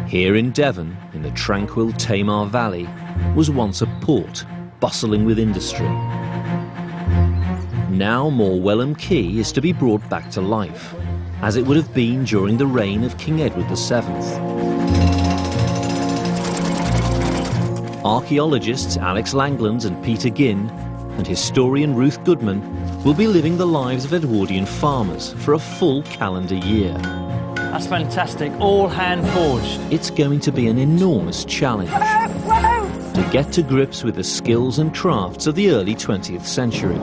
Here in Devon, in the tranquil Tamar Valley, was once a port bustling with industry. Now Morwellham Quay is to be brought back to life, as it would have been during the reign of King Edward VII. Archaeologists Alex Langlands and Peter Ginn and historian Ruth Goodman will be living the lives of Edwardian farmers for a full calendar year. That's fantastic, all hand-forged. It's going to be an enormous challenge to get to grips with the skills and crafts of the early 20th century.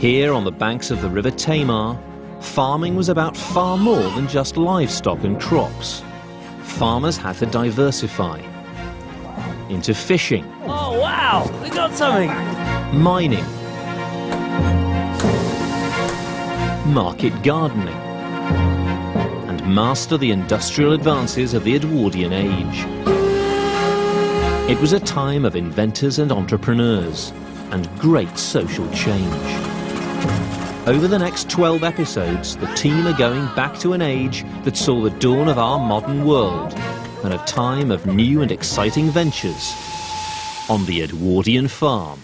Here on the banks of the River Tamar, farming was about far more than just livestock and crops. Farmers had to diversify into fishing. Oh wow, we got something! Mining, market gardening, and master the industrial advances of the Edwardian age. It was a time of inventors and entrepreneurs, and great social change. Over the next 12 episodes, the team are going back to an age that saw the dawn of our modern world, and a time of new and exciting ventures on the Edwardian farm.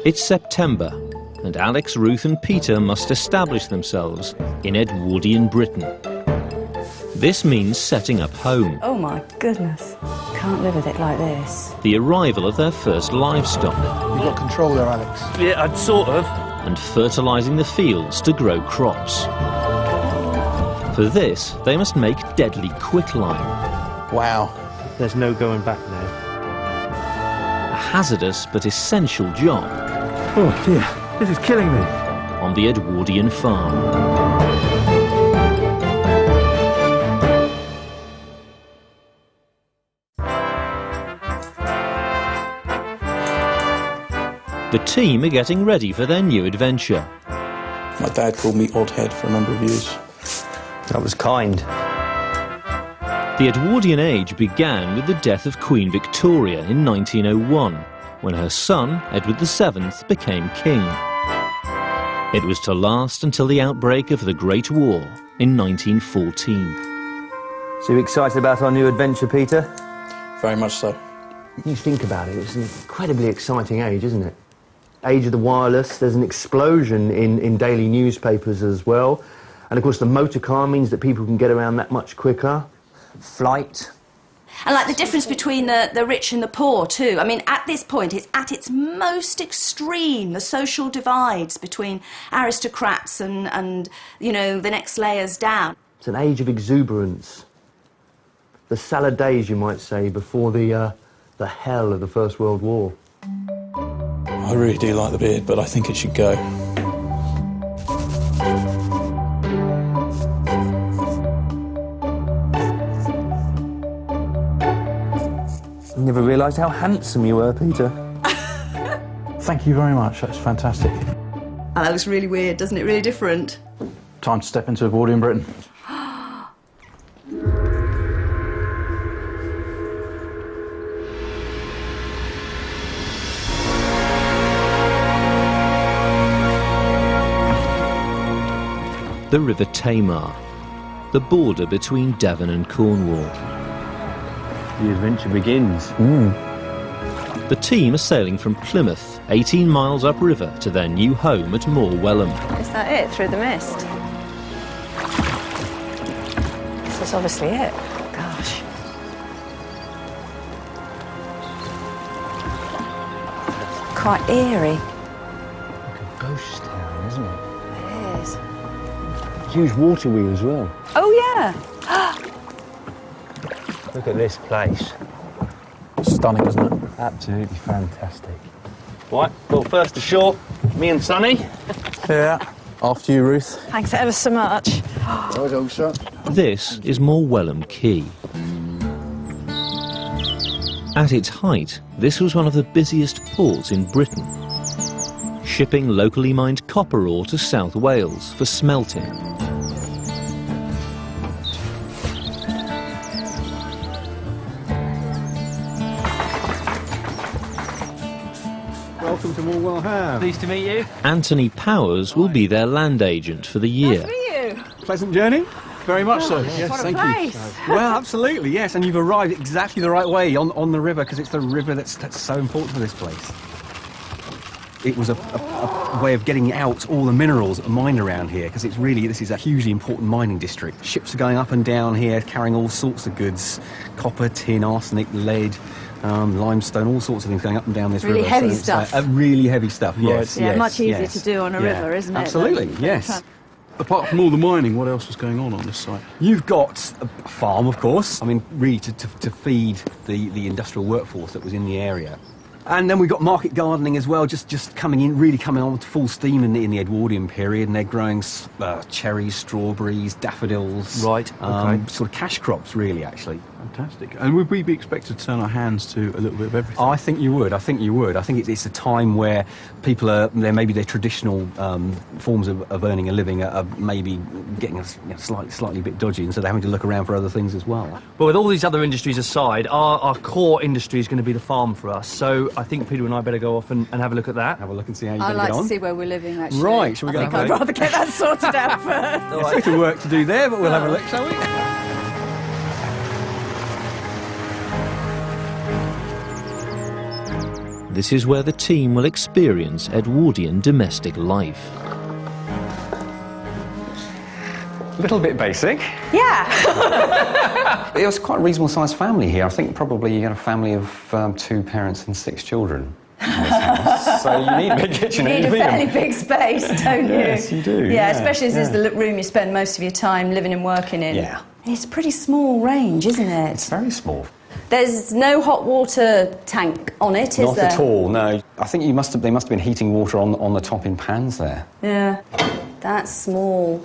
It's September, and Alex, Ruth and Peter must establish themselves in Edwardian Britain. This means setting up home. Oh my goodness, can't live with it like this. The arrival of their first livestock. You've got control there, Alex. Yeah, I'd sort of. And fertilising the fields to grow crops. For this, they must make deadly quicklime. Wow. There's no going back now. A hazardous but essential job. Oh dear, this is killing me. On the Edwardian farm. The team are getting ready for their new adventure. My dad called me Oddhead for a number of years. That was kind. The Edwardian age began with the death of Queen Victoria in 1901, when her son, Edward VII, became king. It was to last until the outbreak of the Great War in 1914. So you excited about our new adventure, Peter? Very much so. You think about it, it's an incredibly exciting age, isn't it? Age of the wireless, there's an explosion in daily newspapers as well. And of course the motor car means that people can get around that much quicker. Flight. And like the difference between the rich and the poor too. I mean, at this point, it's at its most extreme, the social divides between aristocrats and you know, the next layers down. It's an age of exuberance. The salad days, you might say, before the hell of the First World War. I really do like the beard, but I think it should go. I never realised how handsome you were, Peter. Thank you very much, that's fantastic. Oh, that looks really weird, doesn't it? Really different. Time to step into Edwardian Britain. The River Tamar, the border between Devon and Cornwall. The adventure begins. The team are sailing from Plymouth, 18 miles upriver, to their new home at Morwellham. Is that it, through the mist? This is obviously it. Gosh. Quite eerie. Like a ghost town, isn't it? It is. Huge water wheel as well. Oh, yeah. Look at this place. Stunning, isn't it? Absolutely fantastic. Right, well, first ashore, me and Sonny. Yeah. After you, Ruth. Thanks ever so much. Right, old son. This is Morwellham Quay. At its height, this was one of the busiest ports in Britain, shipping locally mined copper ore to South Wales for smelting. Welcome to Morwellham. Pleased to meet you. Anthony Powers will be their land agent for the year. Nice to meet you. Pleasant journey? Very much so. Yes, What a thank place. you. Well, absolutely, yes, and you've arrived exactly the right way on the river, because it's the river that's so important for this place. It was a way of getting out all the minerals mined around here, because this is a hugely important mining district. Ships are going up and down here carrying all sorts of goods: copper, tin, arsenic, lead, limestone, all sorts of things going up and down this river. Really heavy So it's, stuff. Really heavy stuff, yes. Yeah, yes, much easier yes. to do on a Yeah, river, isn't it? Absolutely, than- yes. Apart from all the mining, what else was going on this site? You've got a farm, of course. I mean, really to feed the industrial workforce that was in the area. And then we've got market gardening as well, just coming on to full steam in the Edwardian period, and they're growing cherries, strawberries, daffodils. Right, okay. Sort of cash crops, really, actually. Fantastic. And would we be expected to turn our hands to a little bit of everything? I think you would. I think it's a time where people maybe their traditional forms of earning a living are maybe getting slightly a bit dodgy, and so they're having to look around for other things as well. But with all these other industries aside, our core industry is going to be the farm for us. So I think Peter and I better go off and have a look at that. Have a look and see how you I'd get like on. to see where we're living, actually. Right, shall we I go think have a I'd look? rather get that sorted out first. There's a bit of work to do there, but we'll have a look, shall we? This is where the team will experience Edwardian domestic life. A little bit basic. Yeah. It was quite a reasonable sized family here. I think probably you got a family of 2 parents and 6 children in this house. So you need a big kitchen. You need a fairly big space, don't you? Yes, you do. Yeah, especially as this is the room you spend most of your time living and working in. Yeah. It's a pretty small range, isn't it? It's very small. There's no hot water tank on it, is Not there? at all, no. I think they must have been heating water on the top in pans there. Yeah, that's small.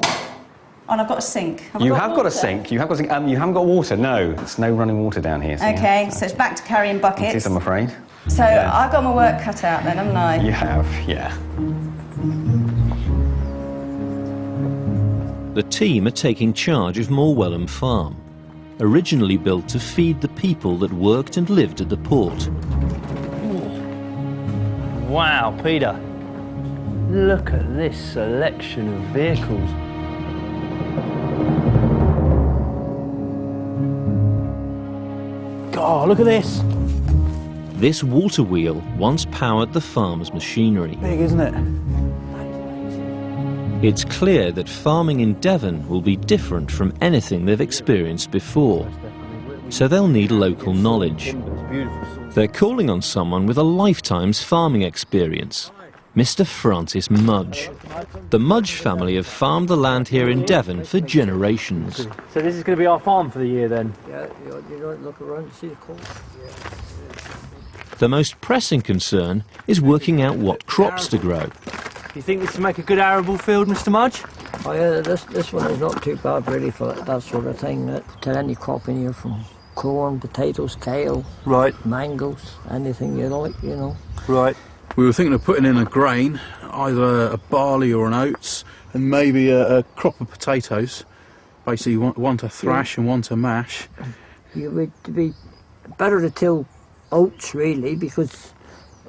And I've got a sink. You have got a sink. You haven't got water. No, there's no running water down here. So Okay, so it's back to carrying it buckets. is, I'm afraid. So I've got my work cut out then, haven't I? You have, yeah. The team are taking charge of Morwellham Farm, originally built to feed the people that worked and lived at the port. Wow, Peter. Look at this selection of vehicles. God, look at this. This water wheel once powered the farm's machinery. Big, isn't it? It's clear that farming in Devon will be different from anything they've experienced before, so they'll need local knowledge. They're calling on someone with a lifetime's farming experience, Mr. Francis Mudge. The Mudge family have farmed the land here in Devon for generations. So this is going to be our farm for the year then? Yeah, you don't look around and see the coast. The most pressing concern is working out what crops to grow. Do you think this will make a good arable field, Mr. Mudge? Oh yeah, this one is not too bad really for that sort of thing. To any crop in here, from corn, potatoes, kale, Right, mangoes, anything you like, you know. right. We were thinking of putting in a grain, either a barley or an oats, and maybe a crop of potatoes. Basically, one to thrash and one to mash. You would be better to till oats really, because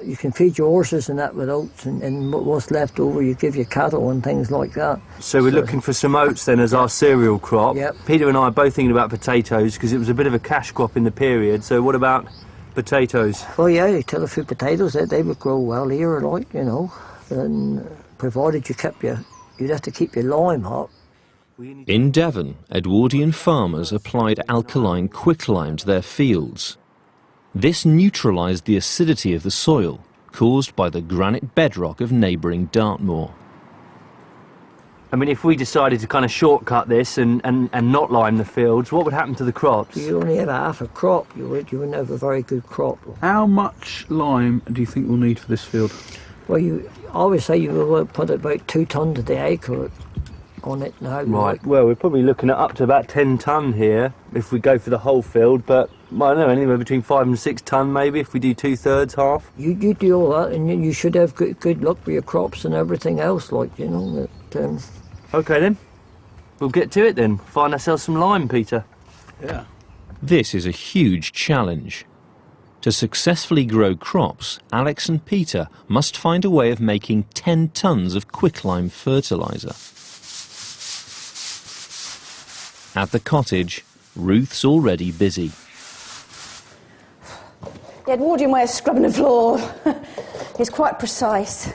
you can feed your horses and that with oats, and what's left over you give your cattle and things like that. So we're looking for some oats then as our cereal crop. Yep. Peter and I are both thinking about potatoes because it was a bit of a cash crop in the period. So what about potatoes? Well, yeah, you till a few potatoes, they would grow well here, like, you know, and provided you'd have to keep your lime up. In Devon, Edwardian farmers applied alkaline quicklime to their fields. This neutralised the acidity of the soil caused by the granite bedrock of neighbouring Dartmoor. I mean, if we decided to kind of shortcut this and not lime the fields, what would happen to the crops? You only have half a crop, you wouldn't have a very good crop. How much lime do you think we'll need for this field? Well, you always say you will put about 2 tons of the acre on it now. Right, well, we're probably looking at up to about 10 tonne here if we go for the whole field, but I don't know, anywhere between 5 and 6 tonne maybe if we do 2/3, half. You do all that, and you should have good luck with your crops and everything else, like, you know. That, OK then, we'll get to it then. Find ourselves some lime, Peter. Yeah. This is a huge challenge. To successfully grow crops, Alex and Peter must find a way of making 10 tonnes of quicklime fertiliser. At the cottage, Ruth's already busy. The Edwardian way of scrubbing the floor is quite precise.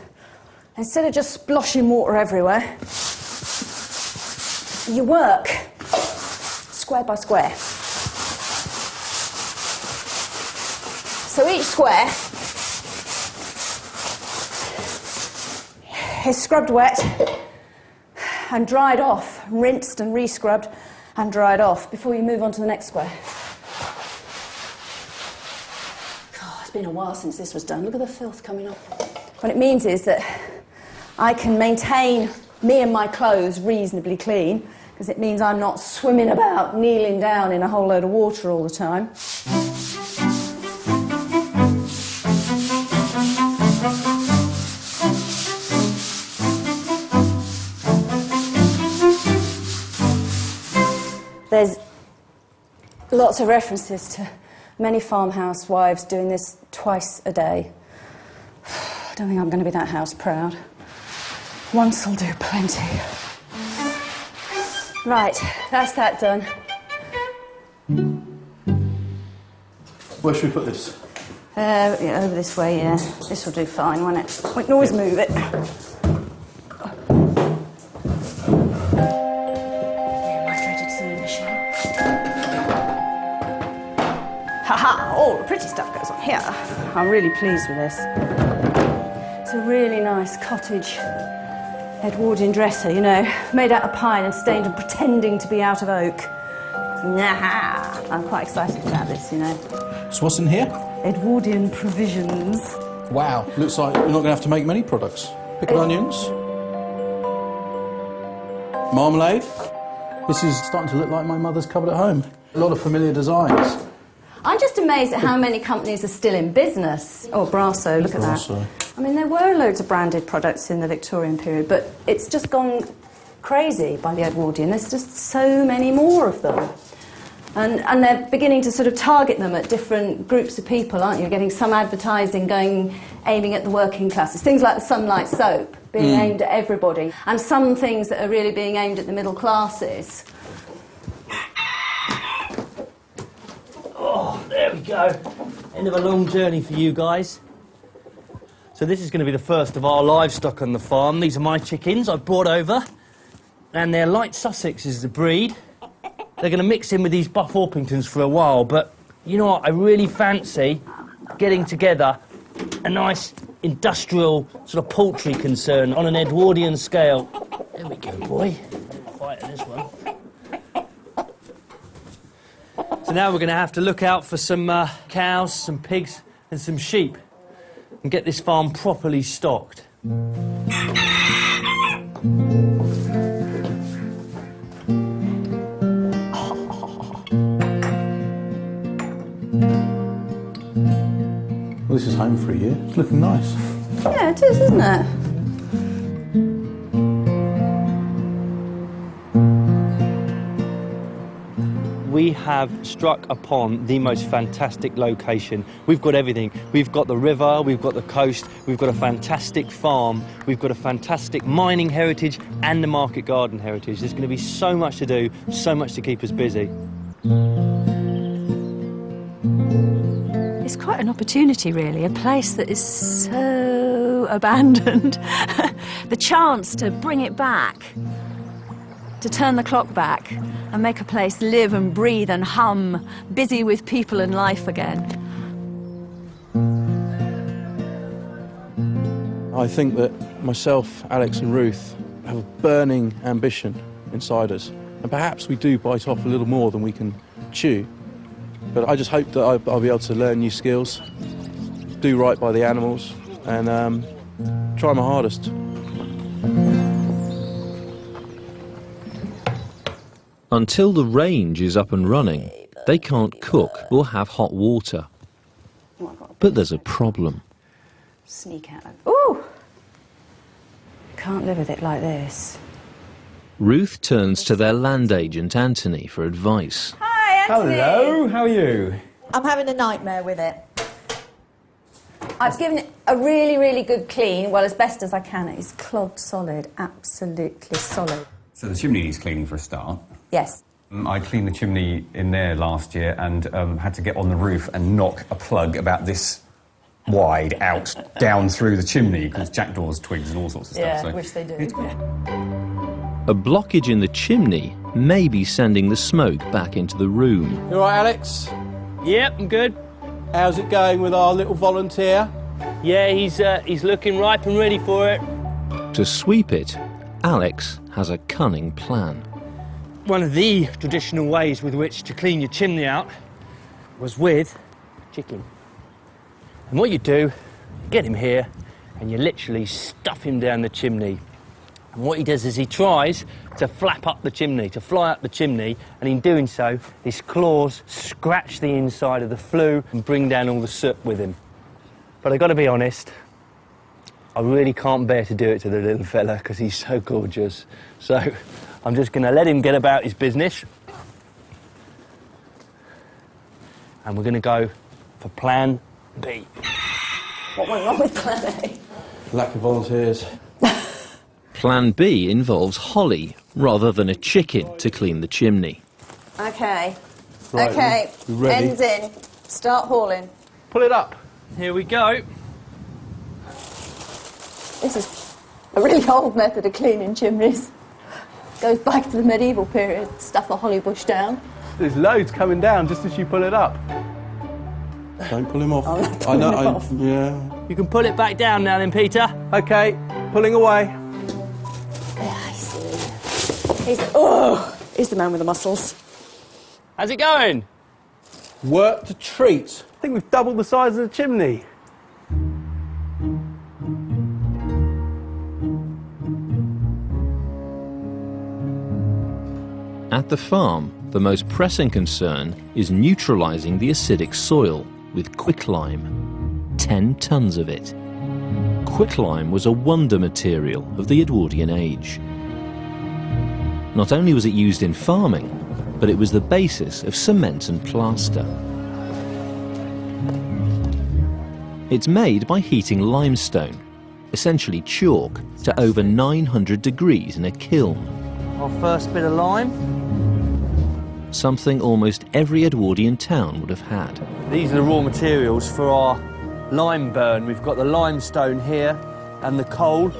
Instead of just sploshing water everywhere, you work square by square. So each square is scrubbed wet and dried off, rinsed and re-scrubbed and dried off before you move on to the next square. God, it's been a while since this was done. Look at the filth coming off. What it means is that I can maintain me and my clothes reasonably clean, because it means I'm not swimming about, kneeling down in a whole load of water all the time. There's lots of references to many farmhouse wives doing this twice a day. I don't think I'm going to be that house proud. Once will do plenty. Right, that's that done. Where should we put this? Yeah, over this way, yeah. This will do fine, won't it? We can always move it. Haha! All the pretty stuff goes on here. I'm really pleased with this. It's a really nice cottage Edwardian dresser, you know, made out of pine and stained and pretending to be out of oak. Nah, I'm quite excited about this, you know. So what's in here? Edwardian provisions. Wow, looks like you're not going to have to make many products. Pickled onions. Marmalade. This is starting to look like my mother's cupboard at home. A lot of familiar designs. I'm just amazed at how many companies are still in business. Oh, Brasso, look at that. I mean, there were loads of branded products in the Victorian period, but it's just gone crazy by the Edwardian. There's just so many more of them. And they're beginning to sort of target them at different groups of people, aren't you? You're getting some advertising aiming at the working classes. Things like the Sunlight soap being aimed at everybody, and some things that are really being aimed at the middle classes. Oh, there we go. End of a long journey for you guys. So this is going to be the first of our livestock on the farm. These are my chickens I brought over, and they're light Sussex is the breed. They're going to mix in with these Buff Orpingtons for a while, but you know what, I really fancy getting together a nice industrial sort of poultry concern on an Edwardian scale. There we go, boy. Fight at this one. So now we're going to have to look out for some cows, some pigs and some sheep and get this farm properly stocked. Well, this is home for a year. It's looking nice. Yeah, it is, isn't it? We have struck upon the most fantastic location. We've got everything. We've got the river, we've got the coast, we've got a fantastic farm, we've got a fantastic mining heritage and the market garden heritage. There's going to be so much to do, so much to keep us busy. It's quite an opportunity, really, a place that is so abandoned. The chance to bring it back, to turn the clock back and make a place live and breathe and hum, busy with people and life again. I think that myself, Alex and Ruth have a burning ambition inside us, and perhaps we do bite off a little more than we can chew. But I just hope that I'll be able to learn new skills, do right by the animals, and try my hardest. Until the range is up and running, they can't cook or have hot water. But there's a problem. Sneak out. Ooh! Can't live with it like this. Ruth turns to their land agent, Anthony, for advice. Hi, Anthony! Hello, how are you? I'm having a nightmare with it. I've given it a really, really good clean, well, as best as I can. It's clod solid, absolutely solid. So the chimney needs cleaning for a start. Yes. I cleaned the chimney in there last year and had to get on the roof and knock a plug about this wide out down through the chimney because jackdaws, twigs and all sorts of stuff. Yeah, wish they did. A blockage in the chimney may be sending the smoke back into the room. You all right, Alex? Yep, I'm good. How's it going with our little volunteer? Yeah, he's looking ripe and ready for it. To sweep it, Alex has a cunning plan. One of the traditional ways with which to clean your chimney out was with chicken. And what you do, get him here, and you literally stuff him down the chimney. And what he does is he tries to flap up the chimney, to fly up the chimney, and in doing so, his claws scratch the inside of the flue and bring down all the soot with him. But I've got to be honest, I really can't bear to do it to the little fella because he's so gorgeous. So I'm just going to let him get about his business. And we're going to go for plan B. What went wrong with plan A? Lack of volunteers. Plan B involves Holly rather than a chicken to clean the chimney. Okay. Right, Okay. you ready? Ends in. Start hauling. Pull it up. Here we go. This is a really old method of cleaning chimneys. Goes back to the medieval period. Stuff a holly bush down. There's loads coming down just as you pull it up. Don't pull him off. I'm not pulling him off. Yeah. You can pull it back down now then, Peter. Okay, pulling away. Yeah, I see. He's the man with the muscles. How's it going? Work to treat. I think we've doubled the size of the chimney. At the farm, the most pressing concern is neutralising the acidic soil with quicklime. 10 tons of it. Quicklime was a wonder material of the Edwardian age. Not only was it used in farming, but it was the basis of cement and plaster. It's made by heating limestone, essentially chalk, to over 900 degrees in a kiln. Our first bit of lime. Something almost every Edwardian town would have had. These are the raw materials for our lime burn. We've got the limestone here and the coal,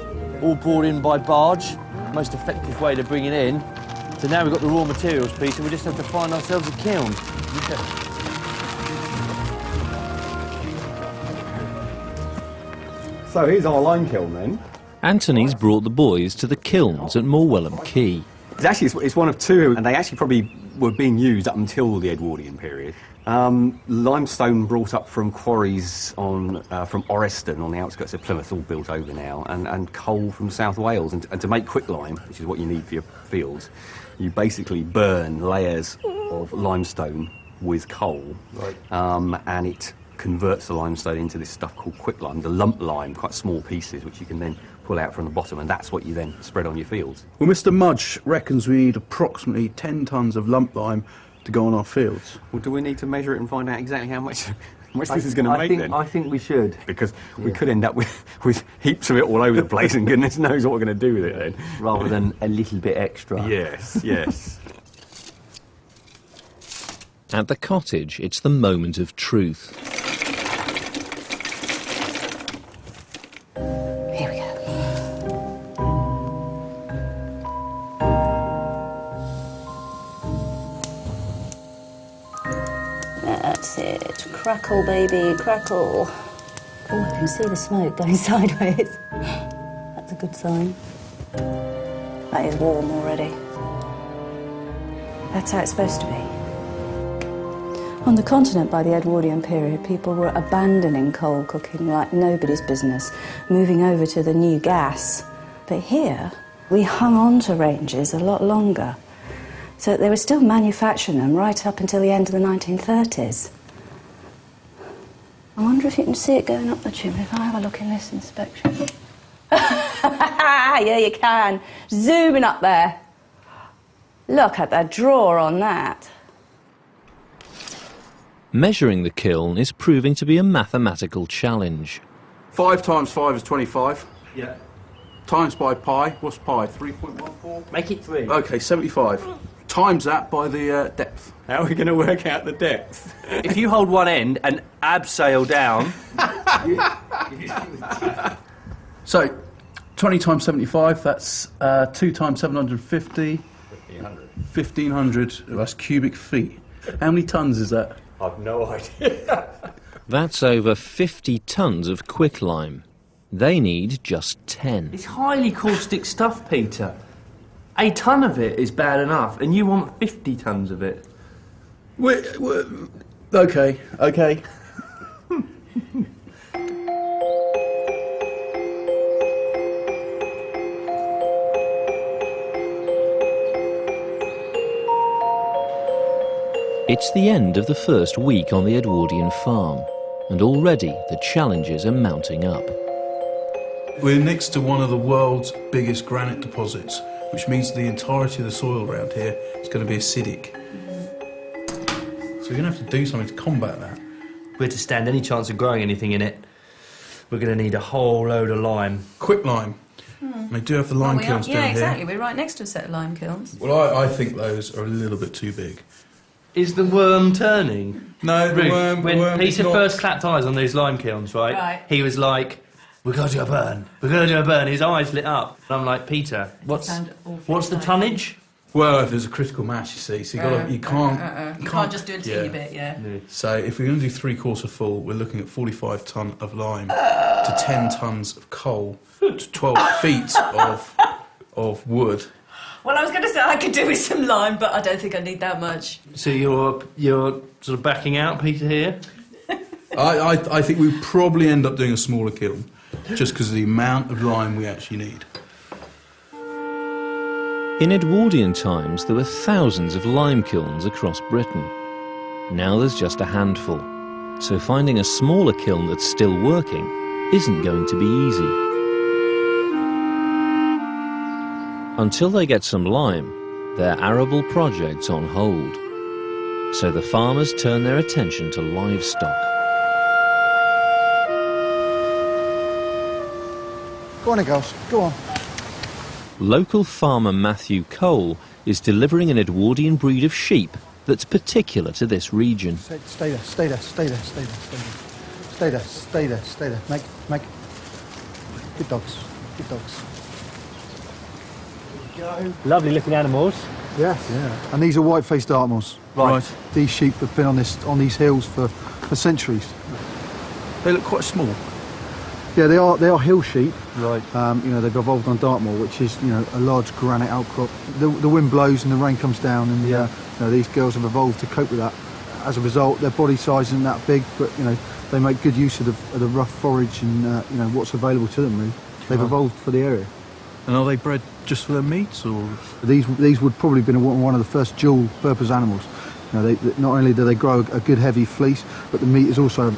all brought in by barge. Most effective way to bring it in. So now we've got the raw materials, Peter, we just have to find ourselves a kiln. So here's our lime kiln then. Anthony's brought the boys to the kilns at Morwellham Quay. It's one of two, and they actually probably were being used up until the Edwardian period. Limestone brought up from quarries from Orreston on the outskirts of Plymouth, all built over now, and coal from South Wales. And to make quicklime, which is what you need for your fields, you basically burn layers of limestone with coal, right. And it converts the limestone into this stuff called quicklime, the lump lime, quite small pieces, which you can then pull out from the bottom, and that's what you then spread on your fields. Well, Mr. Mudge reckons we need approximately 10 tons of lump lime to go on our fields. Well, do we need to measure it and find out exactly how much this is going to make then? I think we should. Because we could end up with heaps of it all over the place, and goodness knows what we're going to do with it then. Rather than a little bit extra. Yes, yes. At the cottage, it's the moment of truth. Here we go. That's it. Crackle, baby, crackle. Oh, I can see the smoke going sideways. That's a good sign. That is warm already. That's how it's supposed to be. On the continent by the Edwardian period, people were abandoning coal cooking like nobody's business, moving over to the new gas. But here, we hung on to ranges a lot longer. So they were still manufacturing them right up until the end of the 1930s. I wonder if you can see it going up the chimney if I have a look in this inspection. Yeah, you can. Zooming up there. Look at the drawer on that. Measuring the kiln is proving to be a mathematical challenge. 5 times 5 is 25. Yeah. Times by pi, what's pi? 3.14? Make it 3. Okay, 75. times that by the depth. How are we going to work out the depth? If you hold one end and abseil down... So, 20 times 75, that's 2 times 750. 1,500. That's cubic feet. How many tons is that? I've no idea. That's over 50 tons of quicklime. They need just 10. It's highly caustic stuff, Peter. A ton of it is bad enough, and you want 50 tons of it. Okay. It's the end of the first week on the Edwardian farm, and already the challenges are mounting up. We're next to one of the world's biggest granite deposits, which means the entirety of the soil around here is going to be acidic. So we're going to have to do something to combat that. If we're to stand any chance of growing anything in it, we're going to need a whole load of lime. Quicklime. They do have the lime kilns down here. Yeah, exactly. We're right next to a set of lime kilns. Well, I think those are a little bit too big. Is the worm turning? No, the worm... When Peter first clapped eyes on these lime kilns, right, he was like, we're going to do a burn. We're going to do a burn. His eyes lit up. And I'm like, Peter, what's the tonnage? Well, there's a critical mass, you see, so you can't just do a teeny bit, yeah. So if we're going to do 3/4 full, we're looking at 45 tonne of lime to 10 tonnes of coal to 12 feet of wood. Well, I was going to say I could do with some lime, but I don't think I need that much. So you're sort of backing out, Peter, here? I think we probably end up doing a smaller kiln, just because of the amount of lime we actually need. In Edwardian times, there were thousands of lime kilns across Britain. Now there's just a handful, so finding a smaller kiln that's still working isn't going to be easy. Until they get some lime, their arable project's on hold. So the farmers turn their attention to livestock. Go on, girls, go on. Local farmer Matthew Cole is delivering an Edwardian breed of sheep that's particular to this region. Stay there. Make. Good dogs. Lovely looking animals. Yes. Yeah. And these are white-faced Dartmoors. Right. These sheep have been on these hills for centuries. They look quite small. Yeah, they are hill sheep. Right. They've evolved on Dartmoor, which is a large granite outcrop. The wind blows and the rain comes down, and these girls have evolved to cope with that. As a result, their body size isn't that big, but they make good use of the rough forage and what's available to them. Really, they've evolved for the area. And are they bred just for their meat, or...? These would probably have been one of the first dual-purpose animals. Not only do they grow a good heavy fleece, but the meat is also of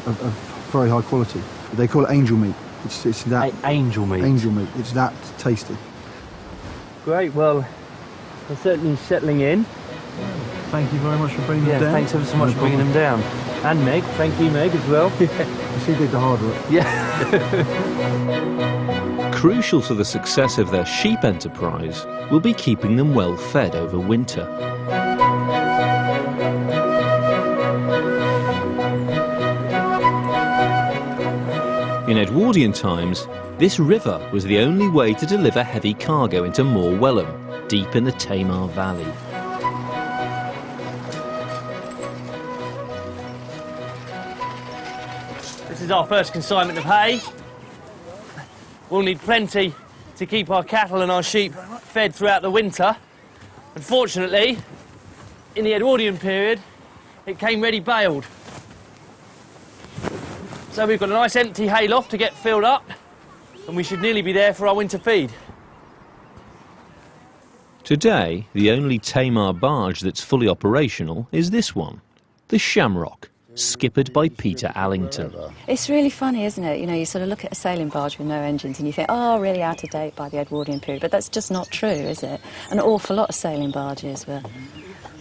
very high quality. They call it angel meat. It's that angel meat. Angel meat. It's that tasty. Great. Well, they're certainly settling in. Thank you very much for bringing them down. Thanks ever so much for bringing them down. And Meg, thank you, Meg, as well. She did the hard work. Yeah. Crucial to the success of their sheep enterprise will be keeping them well fed over winter. In Edwardian times, this river was the only way to deliver heavy cargo into Moor Wellham, deep in the Tamar Valley. This is our first consignment of hay. We'll need plenty to keep our cattle and our sheep fed throughout the winter. Unfortunately, in the Edwardian period, it came ready baled. So we've got a nice empty hayloft to get filled up, and we should nearly be there for our winter feed. Today, the only Tamar barge that's fully operational is this one, the Shamrock, skippered by Peter Allington. It's really funny, isn't it? You sort of look at a sailing barge with no engines and you think, oh, really out of date by the Edwardian period. But that's just not true, is it? An awful lot of sailing barges were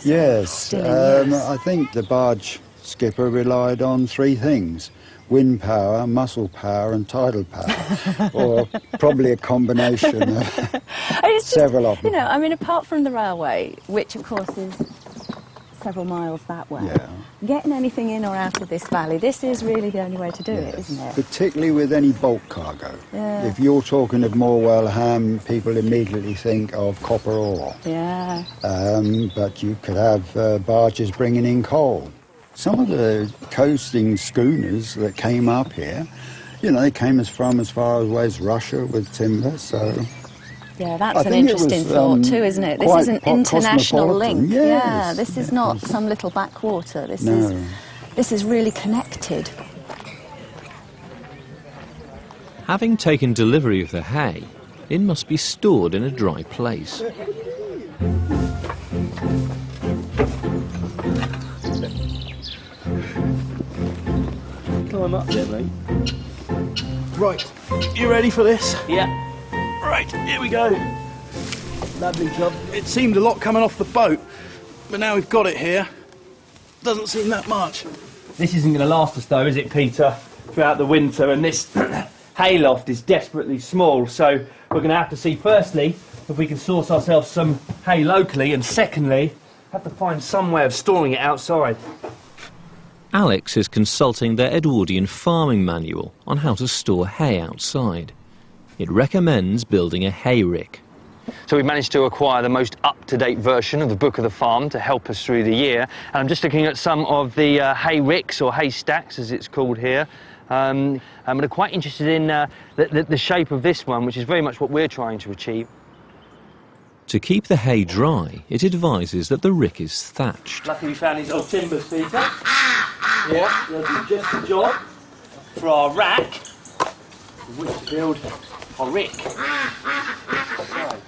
Yes, still in use. I think the barge skipper relied on three things: wind power, muscle power and tidal power, or probably a combination of several of them. You know, I mean, apart from the railway, which of course is several miles that way, getting anything in or out of this valley, this is really the only way to do it, isn't it? Particularly with any bulk cargo. Yeah. If you're talking of Morwell Ham, people immediately think of copper ore. Yeah. But you could have barges bringing in coal. Some of the coasting schooners that came up here, you know, they came as far away as Russia with timber, so... Yeah, that's an interesting thought too, isn't it? This is an international link. Yes. Yeah, this is not some little backwater. This is really connected. Having taken delivery of the hay, it must be stored in a dry place. Climb up there, mate. Right, you ready for this? Yeah. Right, here we go. Lovely job. It seemed a lot coming off the boat, but now we've got it here. Doesn't seem that much. This isn't going to last us though, is it, Peter? Throughout the winter, and this hayloft is desperately small, so we're going to have to see, firstly, if we can source ourselves some hay locally, and secondly, have to find some way of storing it outside. Alex is consulting their Edwardian farming manual on how to store hay outside. It recommends building a hay rick. So we've managed to acquire the most up-to-date version of the Book of the Farm to help us through the year. And I'm just looking at some of the hay ricks, or hay stacks as it's called here. And we're quite interested in the shape of this one, which is very much what we're trying to achieve. To keep the hay dry, it advises that the rick is thatched. Lucky we found these old timbers, Peter. Yeah, they'll do just the job for our rack, with which to build a rick.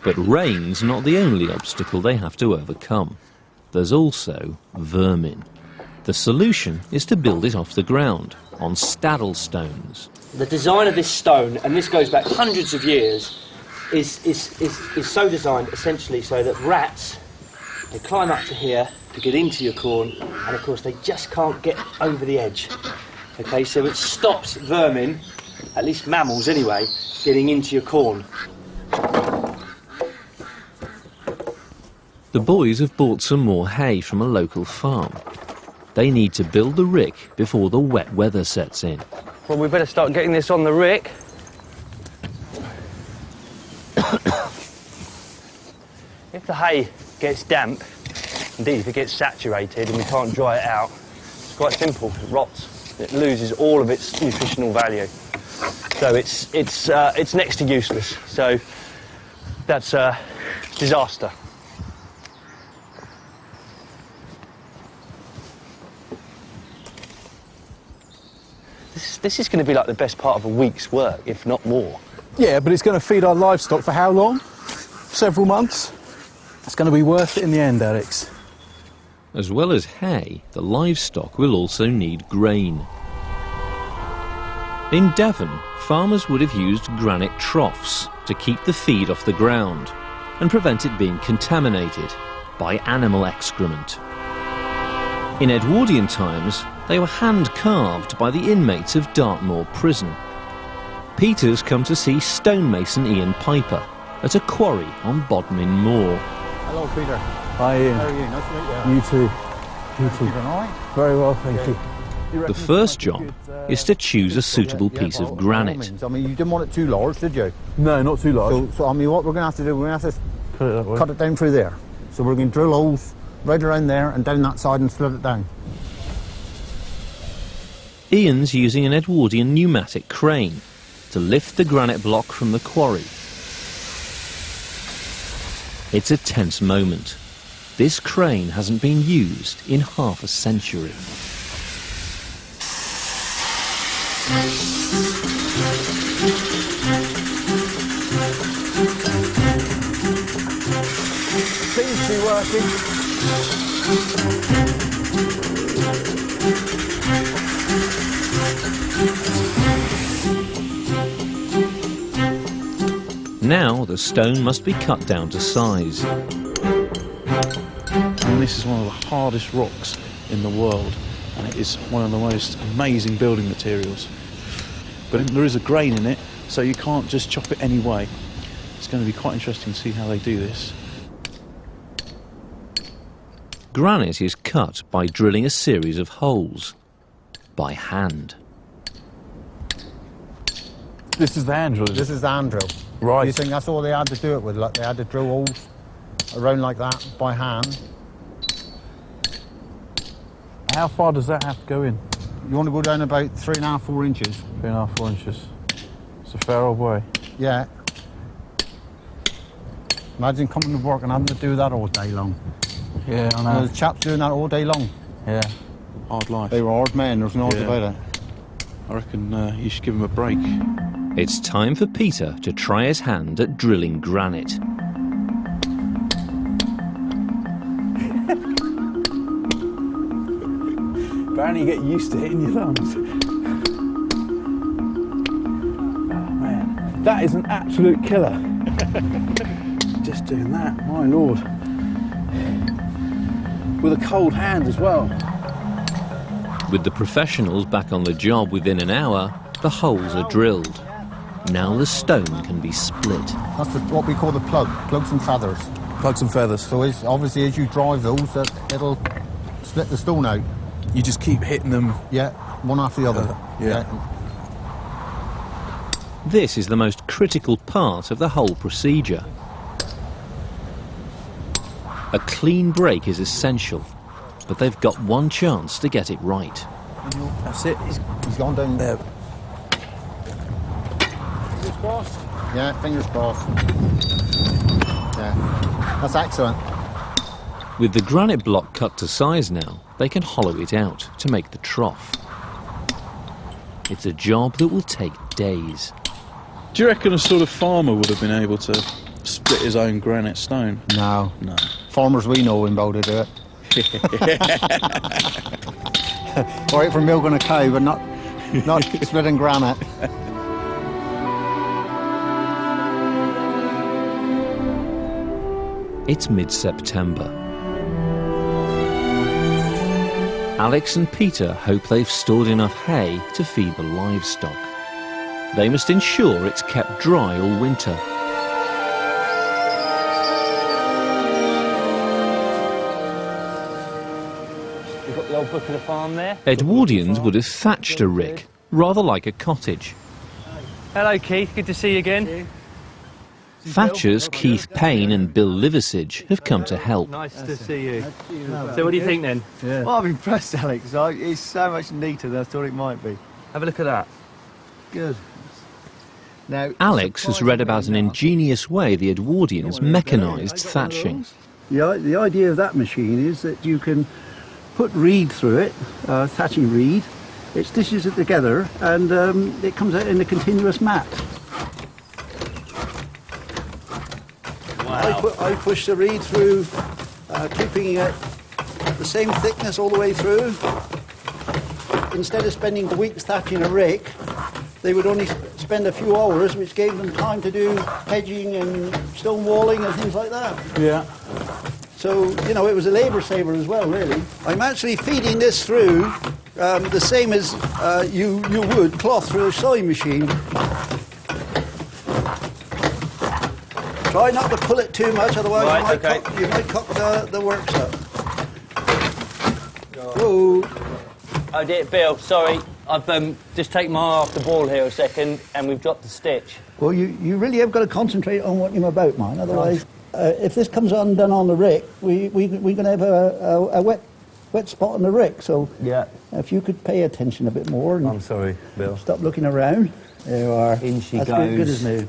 But rain's not the only obstacle they have to overcome. There's also vermin. The solution is to build it off the ground, on staddle stones. The design of this stone, and this goes back hundreds of years, is so designed essentially so that rats, they climb up to here to get into your corn, and of course they just can't get over the edge. Okay, so it stops vermin, at least mammals anyway, getting into your corn. The boys have bought some more hay from a local farm. They need to build the rick before the wet weather sets in. Well, we better start getting this on the rick. If the hay gets damp, indeed if it gets saturated and we can't dry it out, it's quite simple, it rots. It loses all of its nutritional value. So it's next to useless. So that's a disaster. This is going to be like the best part of a week's work, if not more. Yeah, but it's going to feed our livestock for how long? Several months? It's going to be worth it in the end, Alex. As well as hay, the livestock will also need grain. In Devon, farmers would have used granite troughs to keep the feed off the ground and prevent it being contaminated by animal excrement. In Edwardian times, they were hand-carved by the inmates of Dartmoor prison. Peter's come to see stonemason Ian Piper at a quarry on Bodmin Moor. Hello, Peter. Hi, Ian. How are you? Nice to meet you. You too. You too. Keeping all right? Very well, thank you. The first job is to choose a suitable piece of granite. I mean, you didn't want it too large, did you? No, not too large. So I mean, what we're going to have to do, we're going to have to cut it down through there. So we're going to drill holes right around there and down that side and slit it down. Ian's using an Edwardian pneumatic crane to lift the granite block from the quarry. It's a tense moment. This crane hasn't been used in half a century. Seems to be working. Now the stone must be cut down to size. And this is one of the hardest rocks in the world. and it is one of the most amazing building materials. But there is a grain in it, so you can't just chop it any way. It's going to be quite interesting to see how they do this. Granite is cut by drilling a series of holes, by hand. This is the hand drill? This is the hand drill. Right. You think that's all they had to do it with? Like, they had to drill holes around like that by hand. How far does that have to go in? You want to go down about 3.5, 4 inches. 3.5, 4 inches. It's a fair old way. Yeah. Imagine coming to work and having to do that all day long. Yeah, I know. The chaps doing that all day long. Yeah, hard life. They were hard men, there's no doubt about it. I reckon you should give them a break. It's time for Peter to try his hand at drilling granite. Apparently you get used to hitting your thumbs. Oh man, that is an absolute killer. Just doing that, my lord. With a cold hand as well. With the professionals back on the job within an hour, the holes are drilled. Now the stone can be split. That's what we call the plugs and feathers. Plugs and feathers. So obviously as you drive those, it'll split the stone out. You just keep hitting them? Yeah, one after the other. Yeah. This is the most critical part of the whole procedure. A clean break is essential, but they've got one chance to get it right. That's it. He's gone down there. Fingers crossed? Yeah, fingers crossed. Yeah, that's excellent. With the granite block cut to size now, they can hollow it out to make the trough. It's a job that will take days. Do you reckon a sort of farmer would have been able to split his own granite stone? No. No. Farmers we know about to do it. All right for milking a cow, but not splitting granite. It's mid-September. Alex and Peter hope they've stored enough hay to feed the livestock. They must ensure it's kept dry all winter. You've got the old book of the farm there. Edwardians would have thatched a rick, rather like a cottage. Hello Keith, good to see you again. Thatchers Keith Payne and Bill Liversidge have come to help. Nice to see you. So what do you think then? Yeah. Well, I'm impressed, Alex. It's so much neater than I thought it might be. Have a look at that. Good. Now, Alex has read about an ingenious way the Edwardians mechanised thatching. The idea of that machine is that you can put reed through it, thatching reed, it stitches it together and it comes out in a continuous mat. Wow. I push the reed through, keeping it the same thickness all the way through. Instead of spending weeks thatching a rick, they would only spend a few hours, which gave them time to do hedging and stone walling and things like that. Yeah. So, you know, it was a labour saver as well, really. I'm actually feeding this through the same as you would cloth through a sewing machine. Try not to pull it too much, otherwise you might cock the works up. Whoa. Oh dear, Bill, sorry. I've just taken my eye off the ball here a second and we've dropped the stitch. Well, you really have got to concentrate on what you're about, man. Otherwise, if this comes undone on the rick, we're going to have a wet spot on the rick. So yeah, if you could pay attention a bit more. And I'm sorry, Bill. Stop looking around. There you are. In she That's goes. good as new.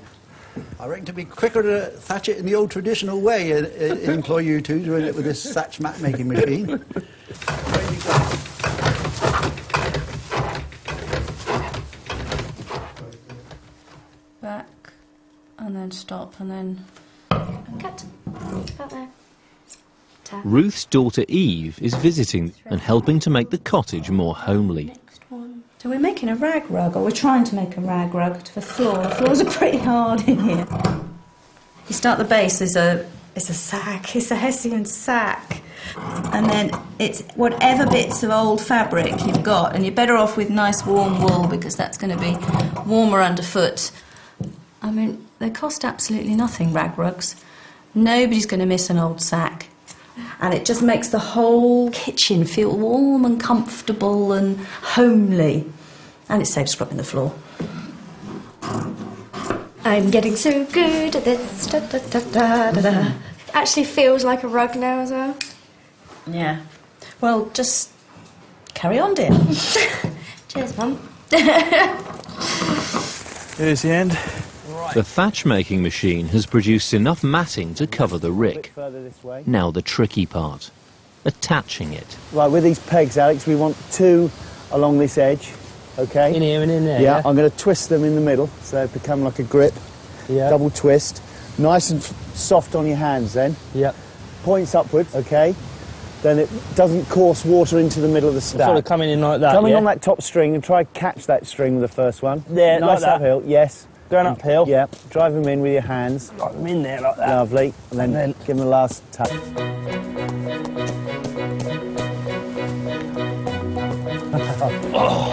I reckon to be quicker to thatch it in the old traditional way, employ you two doing it with this thatch mat making machine. There you go. Back, and then stop, and then cut. About there. Tap. Ruth's daughter Eve is visiting and helping to make the cottage more homely. So we're making a rag rug, or we're trying to make a rag rug for the floor. The floors are pretty hard in here. You start the base, it's a sack, it's a Hessian sack. and then it's whatever bits of old fabric you've got, and you're better off with nice warm wool because that's going to be warmer underfoot. I mean, they cost absolutely nothing, rag rugs. Nobody's going to miss an old sack. And it just makes the whole kitchen feel warm and comfortable and homely. And it saves scrubbing the floor. I'm getting so good at this. Da, da, da, da, da, da. Actually feels like a rug now as well. Yeah. Well, just carry on, dear. Cheers, Mum. Here's the end. The thatch-making machine has produced enough matting to cover the rick. Now the tricky part, attaching it. Right, with these pegs, Alex, we want 2 along this edge, OK? In here and in there, Yeah, yeah? I'm going to twist them in the middle, so they become like a grip. Yeah. Double twist. Nice and soft on your hands, then. Yep. Points upwards, OK? Then it doesn't course water into the middle of the stack. Sort of coming in like that, Coming yeah? on that top string and try catch that string with the first one. There, nice like that. uphill, yes. Going uphill? Yeah, drive them in with your hands. Drive them in there like that. Lovely. And then give them the last tap. Oh,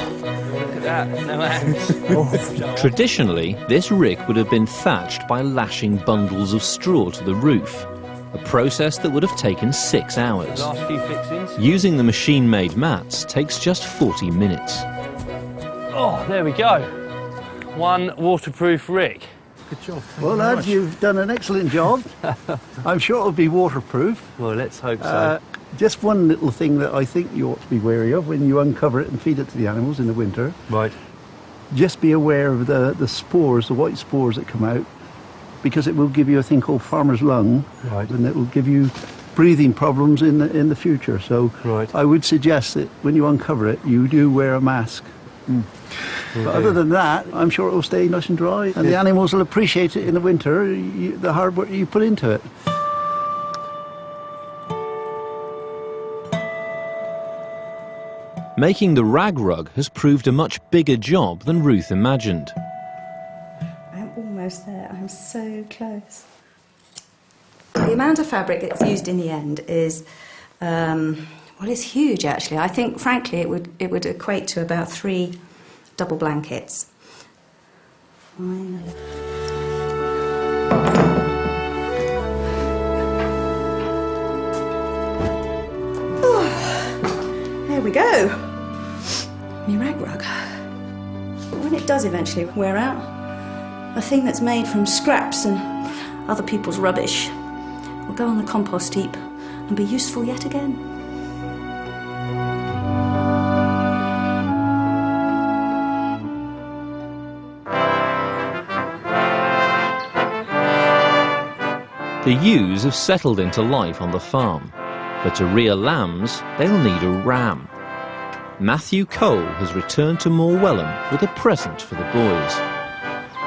look at that, no hands. Traditionally, this rick would have been thatched by lashing bundles of straw to the roof, a process that would have taken 6 hours. Last few fixings. Using the machine-made mats takes just 40 minutes. Oh, there we go. One waterproof rick. Good job. Well, lads, you've done an excellent job. I'm sure it'll be waterproof. Well, let's hope so. Just one little thing that I think you ought to be wary of when you uncover it and feed it to the animals in the winter. Right. Just be aware of the spores, the white spores that come out, because it will give you a thing called farmer's lung, right. And it will give you breathing problems in the future. So right. I would suggest that when you uncover it, you do wear a mask. But other than that, I'm sure it will stay nice and dry, and the animals will appreciate it in the winter, the hard work you put into it. Making the rag rug has proved a much bigger job than Ruth imagined. I'm almost there. I'm so close. The amount of fabric that's used in the end is, well, it's huge actually. I think, frankly, it would equate to about 3 double blankets. There we go. My rag rug. When it does eventually wear out, a thing that's made from scraps and other people's rubbish will go on the compost heap and be useful yet again. The ewes have settled into life on the farm, but to rear lambs, they'll need a ram. Matthew Cole has returned to Morwellum with a present for the boys.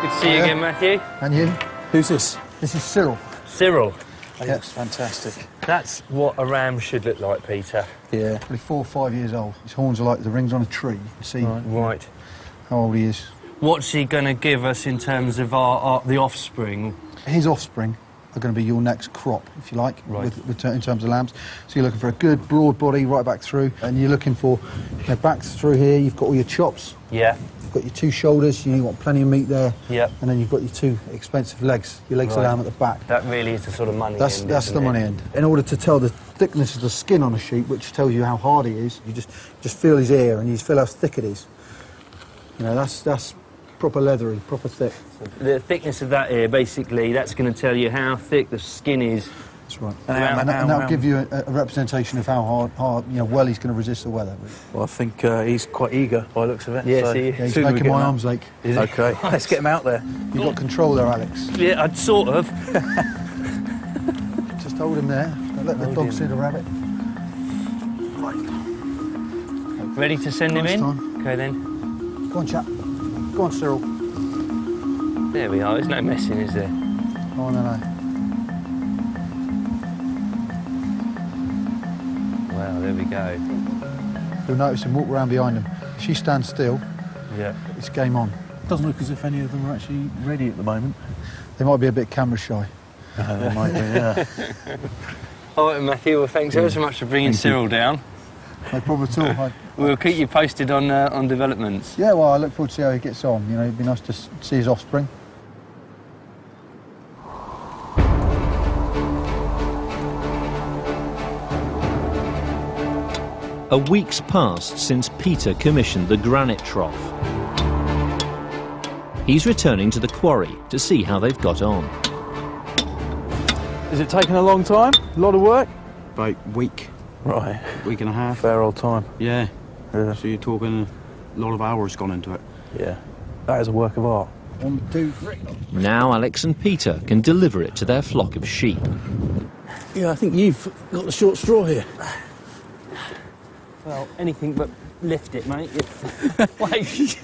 Good to see you again, Matthew. And you? Who's this? This is Cyril. Cyril. He looks fantastic. That's what a ram should look like, Peter. Yeah. Probably 4 or 5 years old. His horns are like the rings on a tree. You can see Right. how old he is. What's he going to give us in terms of the offspring? His offspring are going to be your next crop, if you like, Right. in terms of lambs. So you're looking for a good broad body right back through, and you're looking for, back through here, you've got all your chops. Yeah. You've got your 2 shoulders, you want plenty of meat there. Yep. And then you've got your 2 expensive legs, your legs of Right. lamb at the back. That really is the sort of money That's end, the isn't money it? end. In order to tell the thickness of the skin on a sheep, which tells you how hard he is, you just feel his ear and you feel how thick it is. You know, that's proper leathery, proper thick. The thickness of that ear, basically, that's going to tell you how thick the skin is. That's right. And that'll give you a representation of how hard, well he's going to resist the weather. Well, I think he's quite eager by the looks of it. Yes, so he is. Yeah, he's soon we'll making get my him out. arms ache. Okay, let's get him out there. You've got control there, Alex. Yeah, I'd sort of. Just hold him there. Don't let the dog see the rabbit. Ready to send him in? Time. Okay, then. Go on, chap. Go on, Cyril. There we are. There's no messing, is there? Oh, no. Well, there we go. You'll notice him walk around behind him. If she stands still, Yeah. it's game on. Doesn't look as if any of them are actually ready at the moment. They might be a bit camera shy. They might be, yeah. All right, Matthew. Well, thanks ever so much for bringing Cyril down. No problem at all. We'll keep you posted on developments. Yeah, well, I look forward to see how he gets on. You know, it'd be nice to see his offspring. A week's passed since Peter commissioned the granite trough. He's returning to the quarry to see how they've got on. Is it taking a long time? A lot of work? About a week. Right. Week and a half. Fair old time. Yeah. So you're talking a lot of hours gone into it. Yeah. That is a work of art. 1, 2, 3. Now Alex and Peter can deliver it to their flock of sheep. Yeah, I think you've got the short straw here. Well, anything but lift it, mate. Wait.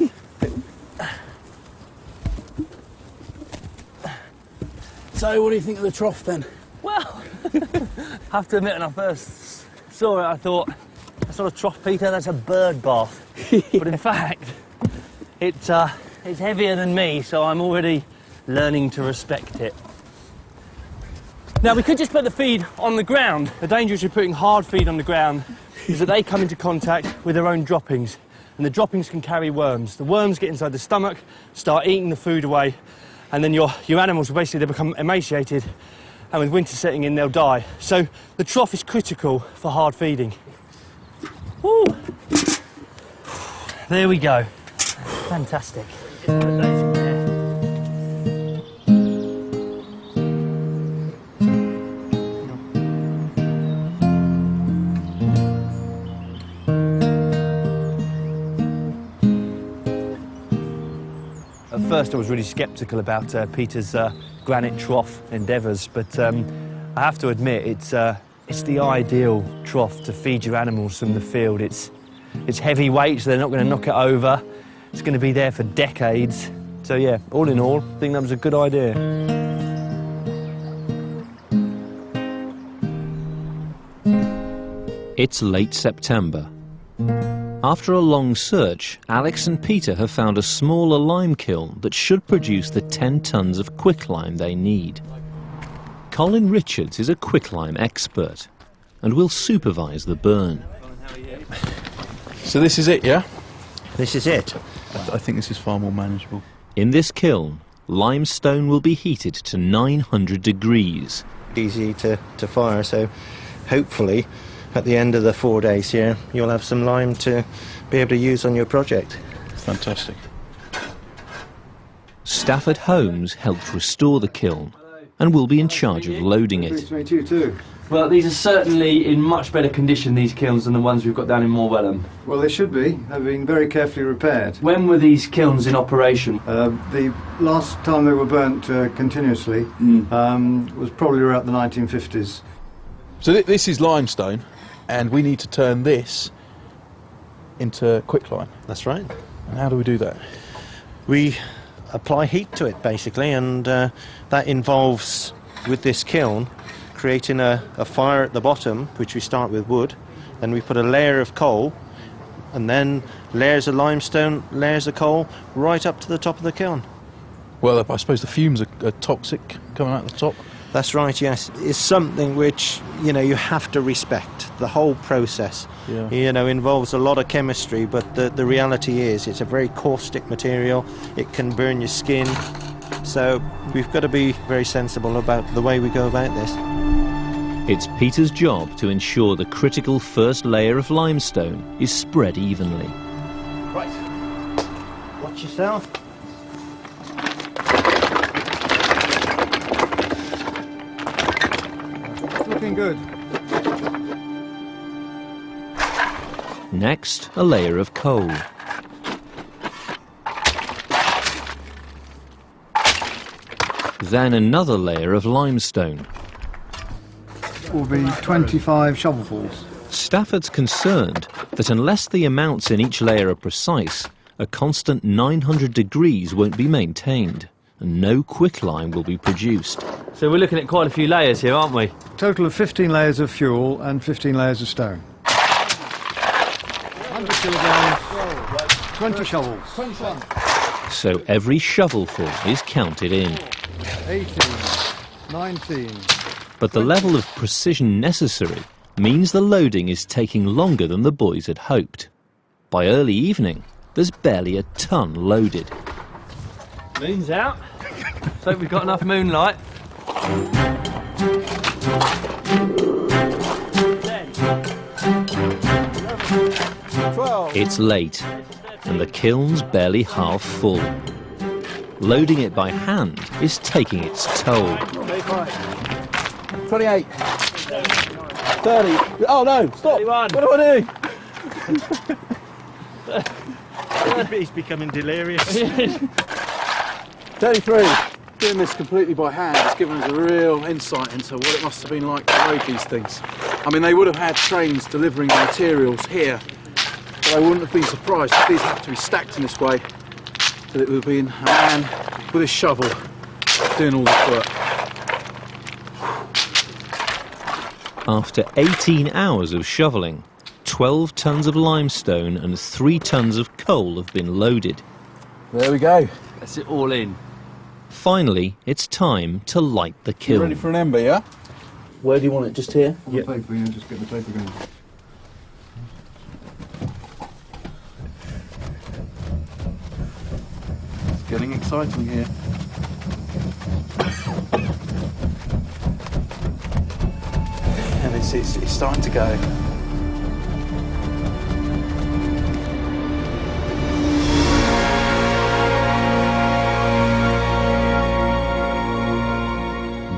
So, what do you think of the trough then? Well, I have to admit, when I first saw it, I thought, that's not a trough, Peter, that's a bird bath. But in fact, it's heavier than me, so I'm already learning to respect it. Now, we could just put the feed on the ground. The danger of putting hard feed on the ground is that they come into contact with their own droppings, and the droppings can carry worms. The worms get inside the stomach, start eating the food away, and then your animals will basically become emaciated, and with winter setting in, they'll die. So the trough is critical for hard feeding. Woo. There we go. Fantastic. At first I was really sceptical about Peter's granite trough endeavours, but I have to admit it's the ideal trough to feed your animals from the field. It's heavy weight, so they're not going to knock it over. It's going to be there for decades. So yeah, all in all, I think that was a good idea. It's late September. After a long search, Alex and Peter have found a smaller lime kiln that should produce the 10 tons of quicklime they need. Colin Richards is a quicklime expert and will supervise the burn. So this is it, yeah? This is it. I think this is far more manageable. In this kiln, limestone will be heated to 900 degrees. Easy to fire, so hopefully at the end of the 4 days here, you'll have some lime to be able to use on your project. Fantastic. Stafford Holmes helped restore the kiln and will be in charge of loading it. Pleased to meet you too. Well, these are certainly in much better condition, these kilns, than the ones we've got down in Morwellham. Well, they should be. They've been very carefully repaired. When were these kilns in operation? The last time they were burnt continuously was probably around the 1950s. So this is limestone, and we need to turn this into quicklime. That's right. And how do we do that? We apply heat to it, basically, and that involves, with this kiln, creating a fire at the bottom, which we start with wood, then we put a layer of coal, and then layers of limestone, layers of coal, right up to the top of the kiln. Well, I suppose the fumes are toxic coming out the top. That's right, yes. It's something which, you have to respect. The whole process, involves a lot of chemistry, but the reality is it's a very caustic material. It can burn your skin. So we've got to be very sensible about the way we go about this. It's Peter's job to ensure the critical first layer of limestone is spread evenly. Right. Watch yourself. It's looking good. Next, a layer of coal. Then another layer of limestone. Will be 25 shovelfuls. Stafford's concerned that unless the amounts in each layer are precise, a constant 900 degrees won't be maintained, and no quicklime will be produced. So we're looking at quite a few layers here, aren't we? Total of 15 layers of fuel and 15 layers of stone. 100 kilograms, 20 shovels. 21. So every shovelful is counted in. 18, 19, But the level of precision necessary means the loading is taking longer than the boys had hoped. By early evening, there's barely a ton loaded. Moon's out, so we've got enough moonlight. It's late, and the kiln's barely half full. Loading it by hand is taking its toll. 28. 30. Oh no, stop! 31. What do I do? He's becoming delirious. 33. Doing this completely by hand has given us a real insight into what it must have been like to load these things. I mean, they would have had trains delivering the materials here, but I wouldn't have been surprised if these have to be stacked in this way, that it would have been a man with a shovel doing all this work. After 18 hours of shoveling, 12 tons of limestone and 3 tons of coal have been loaded. There we go. That's it all in. Finally, it's time to light the kiln. You ready for an ember, yeah? Where do you want it? Just here? Yeah. The paper, yeah, just get the paper going. It's getting exciting here. And it's starting to go.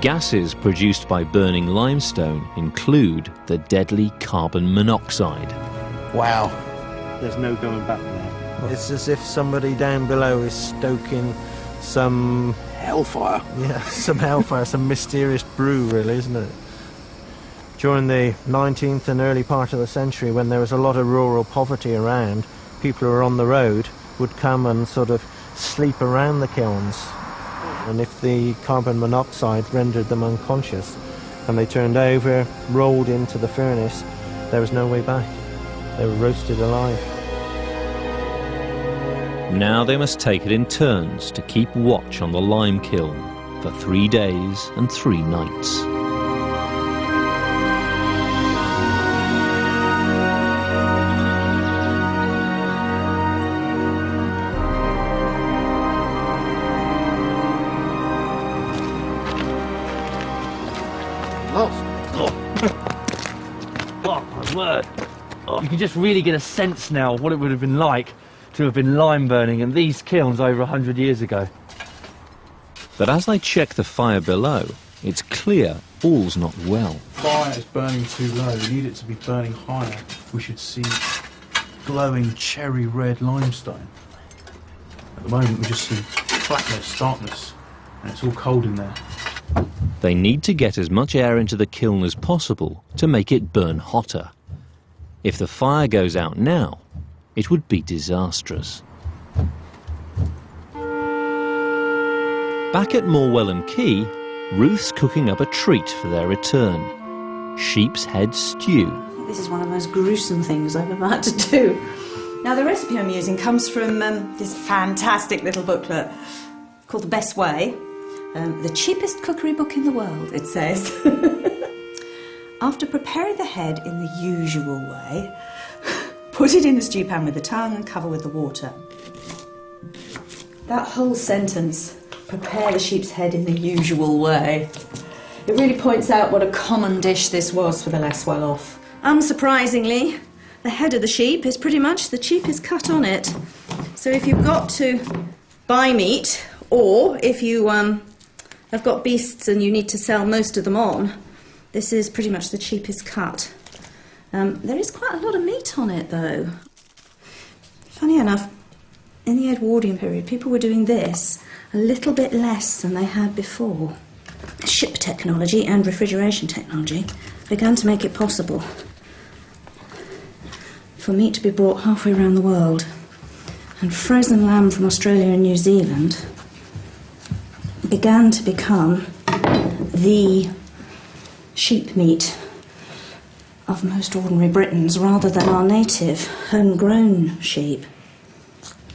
Gases produced by burning limestone include the deadly carbon monoxide. Wow. There's no going back now. It's as if somebody down below is stoking some... hellfire. Yeah, some hellfire, some mysterious brew, really, isn't it? During the 19th and early part of the century, when there was a lot of rural poverty around, people who were on the road would come and sort of sleep around the kilns. And if the carbon monoxide rendered them unconscious and they turned over, rolled into the furnace, there was no way back. They were roasted alive. Now they must take it in turns to keep watch on the lime kiln for 3 days and 3 nights. Oh, my word. Oh. You can just really get a sense now of what it would have been like to have been lime burning in these kilns over 100 years ago. But as they check the fire below, it's clear all's not well. Fire is burning too low. We need it to be burning higher. We should see glowing cherry red limestone. At the moment we just see flatness, darkness, and it's all cold in there. They need to get as much air into the kiln as possible to make it burn hotter. If the fire goes out now, it would be disastrous. Back at Morwell Quay, Ruth's cooking up a treat for their return. Sheep's head stew. This is one of the most gruesome things I've ever had to do. Now, the recipe I'm using comes from this fantastic little booklet called The Best Way. The cheapest cookery book in the world, it says. After preparing the head in the usual way, put it in the stew pan with the tongue and cover with the water. That whole sentence, prepare the sheep's head in the usual way, it really points out what a common dish this was for the less well-off. Unsurprisingly, the head of the sheep is pretty much the cheapest cut on it. So if you've got to buy meat, or if you have got beasts and you need to sell most of them on, this is pretty much the cheapest cut. There is quite a lot of meat on it, though. Funny enough, in the Edwardian period, people were doing this a little bit less than they had before. Ship technology and refrigeration technology began to make it possible for meat to be brought halfway around the world. And frozen lamb from Australia and New Zealand began to become the sheep meat of most ordinary Britons rather than our native homegrown sheep.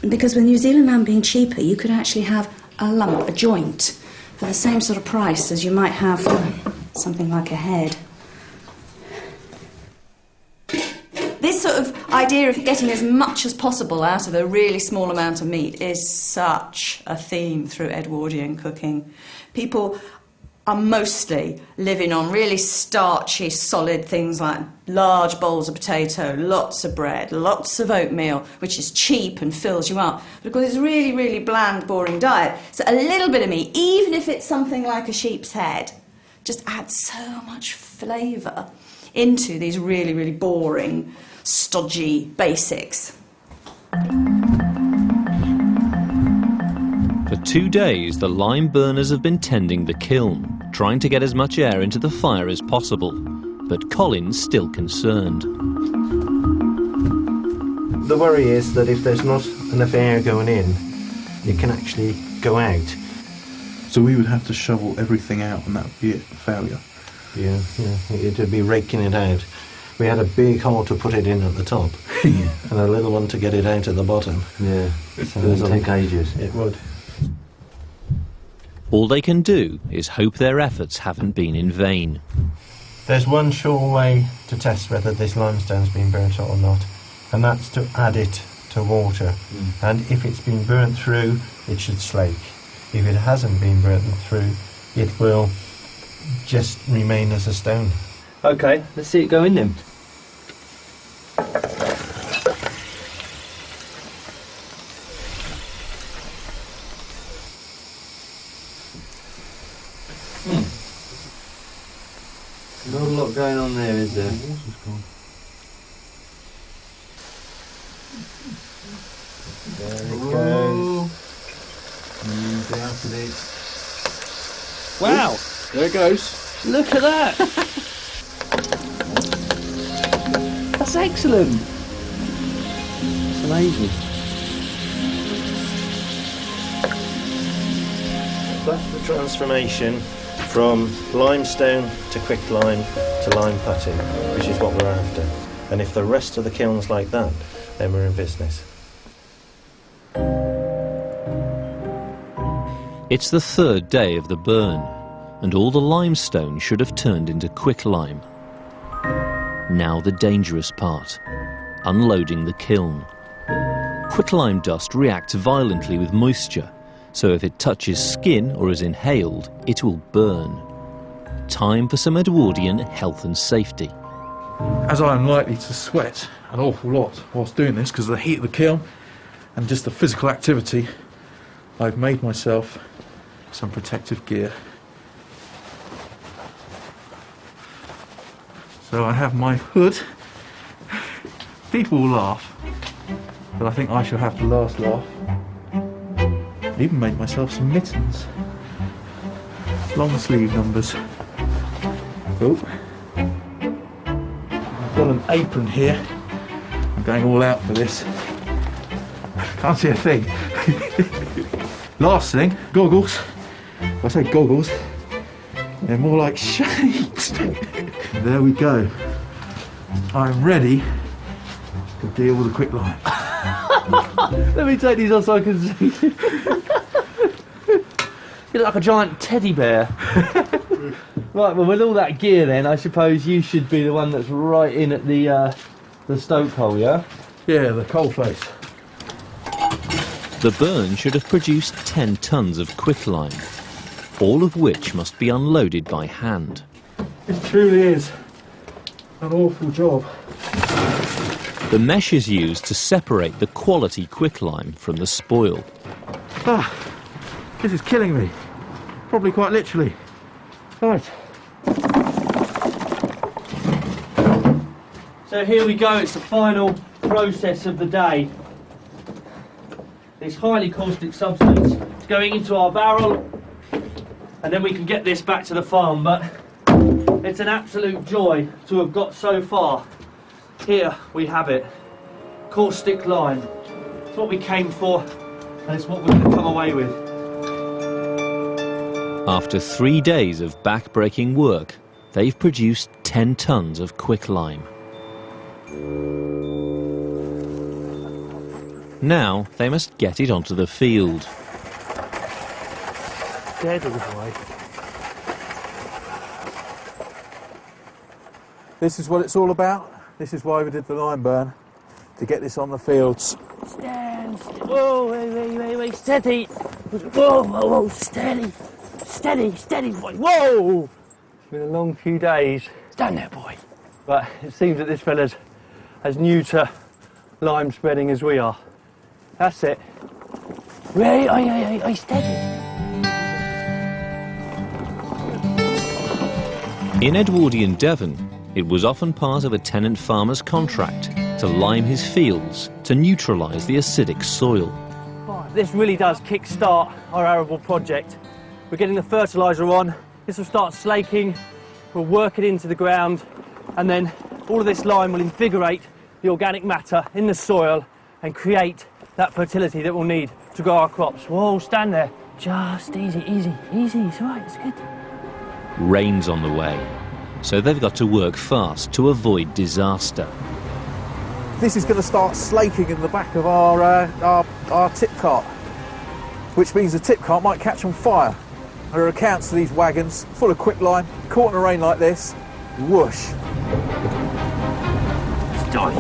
Because with New Zealand lamb being cheaper, you could actually have a lump, a joint, for the same sort of price as you might have something like a head. This sort of idea of getting as much as possible out of a really small amount of meat is such a theme through Edwardian cooking. People are mostly living on really starchy, solid things like large bowls of potato, lots of bread, lots of oatmeal, which is cheap and fills you up. Because it's a really, really bland, boring diet. So a little bit of meat, even if it's something like a sheep's head, just adds so much flavour into these really, really boring, stodgy basics. For 2 days, the lime burners have been tending the kiln, trying to get as much air into the fire as possible. But Colin's still concerned. The worry is that if there's not enough air going in, it can actually go out. So we would have to shovel everything out, and that would be it, failure. Yeah, it would be raking it out. We had a big hole to put it in at the top, and a little one to get it out at the bottom. Yeah, so it would take ages. It would. All they can do is hope their efforts haven't been in vain. There's one sure way to test whether this limestone's been burnt or not, and that's to add it to water. And if it's been burnt through, it should slake. If it hasn't been burnt through, it will just remain as a stone. Okay, let's see it go in then. Not a lot going on there, is there? There it goes. Wow! There it goes. Look at that! That's excellent! That's amazing. That's the transformation from limestone to quicklime to lime putty, which is what we're after. And if the rest of the kiln's like that, then we're in business. It's the 3rd day of the burn, and all the limestone should have turned into quicklime. Now the dangerous part, unloading the kiln. Quicklime dust reacts violently with moisture, so if it touches skin or is inhaled, it will burn. Time for some Edwardian health and safety. As I am likely to sweat an awful lot whilst doing this because of the heat of the kiln and just the physical activity, I've made myself some protective gear. So I have my hood. People will laugh, but I think I shall have the last laugh. I even made myself some mittens. Long sleeve numbers. Oh. I've got an apron here. I'm going all out for this. Can't see a thing. Last thing, goggles. If I say goggles, they're more like shades. There we go. I'm ready to deal with the quicklime. Let me take these off so I can see. You look like a giant teddy bear. Right, well, with all that gear then, I suppose you should be the one that's right in at the stoke hole, yeah? Yeah, the coal face. The burn should have produced 10 tons of quicklime, all of which must be unloaded by hand. It truly is an awful job. The mesh is used to separate the quality quicklime from the spoil. Ah, this is killing me. Probably quite literally. Right. So here we go, it's the final process of the day. This highly caustic substance is going into our barrel, and then we can get this back to the farm, but it's an absolute joy to have got so far. Here we have it, caustic lime. It's what we came for, and it's what we're going to come away with. After 3 days of back-breaking work, they've produced 10 tons of quicklime. Now they must get it onto the field. Dead all the way. This is what it's all about. This is why we did the lime burn, to get this on the fields. Stand, whoa, wait, steady. Whoa, whoa, whoa, steady, steady, steady, boy, whoa. It's been a long few days. Stand there, boy. But it seems that this fella's as new to lime spreading as we are. That's it. Wait, steady. In Edwardian Devon, it was often part of a tenant farmer's contract to lime his fields to neutralise the acidic soil. This really does kick-start our arable project. We're getting the fertiliser on, this will start slaking, we'll work it into the ground, and then all of this lime will invigorate the organic matter in the soil and create that fertility that we'll need to grow our crops. Whoa, stand there. Just easy, it's all right, it's good. Rain's on the way, so they've got to work fast to avoid disaster. This is going to start slaking in the back of our tip cart, which means the tip cart might catch on fire. There are accounts of these wagons full of quicklime, caught in a rain like this, whoosh. Stop.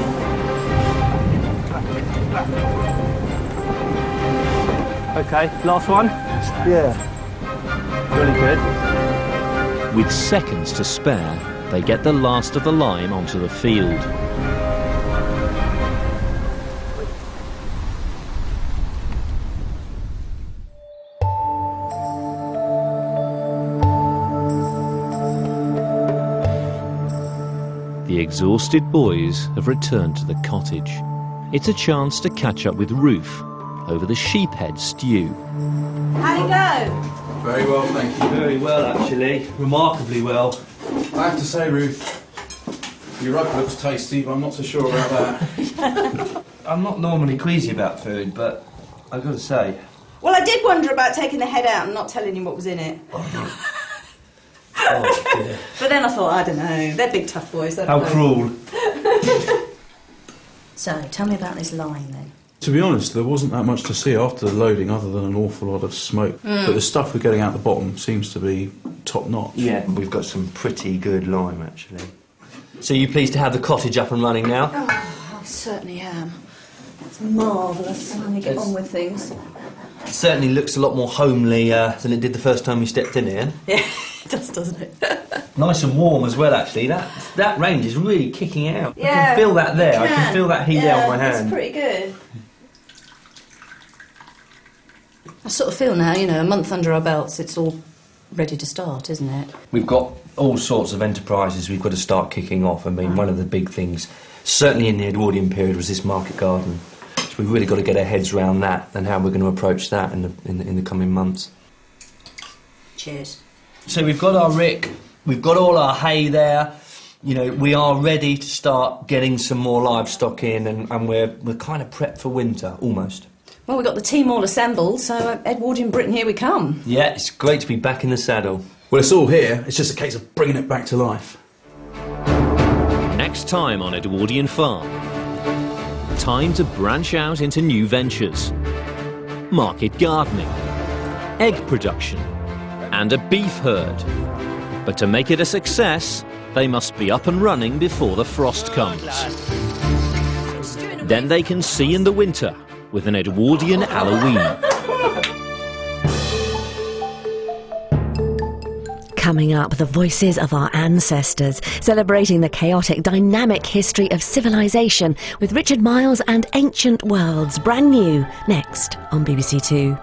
Okay, last one? Yeah. Really good. With seconds to spare, they get the last of the lime onto the field. The exhausted boys have returned to the cottage. It's a chance to catch up with Ruth over the sheephead stew. How'd it go? Very well, thank you. Very well, actually. Remarkably well. I have to say, Ruth, your rug looks tasty, but I'm not so sure about that. I'm not normally queasy about food, but I've got to say... Well, I did wonder about taking the head out and not telling you what was in it. Oh, dear. But then I thought, I don't know, they're big tough boys. They don't How know. cruel. So, tell me about this line then. To be honest, there wasn't that much to see after the loading other than an awful lot of smoke. But the stuff we're getting out the bottom seems to be top-notch. Yeah, we've got some pretty good lime, actually. So you pleased to have the cottage up and running now? Oh, I certainly am. It's marvellous when we get on with things. It certainly looks a lot more homely than it did the first time we stepped in here. Yeah, it does, doesn't it? Nice and warm as well, actually. That range is really kicking out. Yeah, I can feel that there. I can feel that heat out of my hand. It's pretty good. I sort of feel now, you know, a month under our belts, it's all ready to start, isn't it? We've got all sorts of enterprises we've got to start kicking off. I mean, one of the big things, certainly in the Edwardian period, was this market garden. So we've really got to get our heads around that and how we're going to approach that in the coming months. Cheers. So we've got our rick, we've got all our hay there. You know, we are ready to start getting some more livestock in, and we're kind of prepped for winter, almost. Well, we've got the team all assembled, so Edwardian Britain, here we come. Yeah, it's great to be back in the saddle. Well, it's all here. It's just a case of bringing it back to life. Next time on Edwardian Farm, time to branch out into new ventures. Market gardening, egg production, and a beef herd. But to make it a success, they must be up and running before the frost comes. Then they can see in the winter with an Edwardian Halloween. Coming up, the voices of our ancestors, celebrating the chaotic, dynamic history of civilization with Richard Miles and Ancient Worlds, brand new, next on BBC Two.